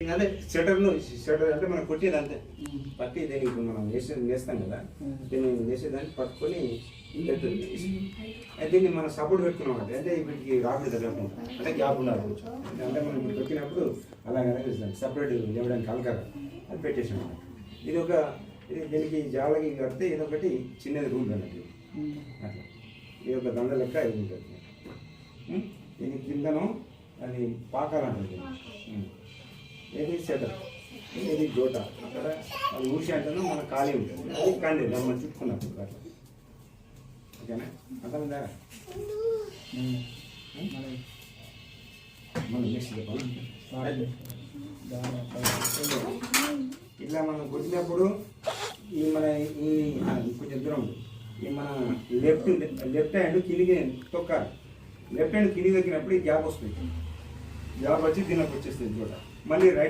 అదే షటర్ అంటే మనం కొట్టేది అంతే పట్టి దీనికి మనం వేస్తాం కదా దీన్ని వేసేదాన్ని పట్టుకొని దీన్ని మనం సపోర్ట్ పెట్టుకున్నాం అంటే వీటికి రాపిడి తగ్గకుండా అంటే గ్యాప్ ఉండాలి అంటే మనం ఇప్పుడు పెట్టినప్పుడు అలాగే సపరేట్ లేవడానికి అలకర అది పెట్టేసాం ఇది ఒక దీనికి జాలకి కడితే ఇదొకటి చిన్నది రూల్ అన్నది అట్లా ఇది ఒక దండ లెక్క ఇది ఉంటుంది దీని కిందను అది పాకాలంటుంది ఏది సెటర్ ఏది జోట అక్కడ అది ఊసి అంటాను మన ఖాళీ ఉంటుంది అది కండి మనం చుట్టుకున్నప్పుడు అట్లా ఓకేనా అర్థమైందా మనం నెక్స్ట్ ఇట్లా మనం కొట్టినప్పుడు ఈ మన ఈ కొంచెం దూరం ఈ మన లెఫ్ట్ హ్యాండ్ కిందికి తొక్కాలి లెఫ్ట్ హ్యాండ్ కిందికి తొక్కినప్పుడు ఈ గ్యాప్ వస్తుంది గ్యాప్ వచ్చి దీనికి వచ్చేస్తుంది చోట మళ్ళీ రైట్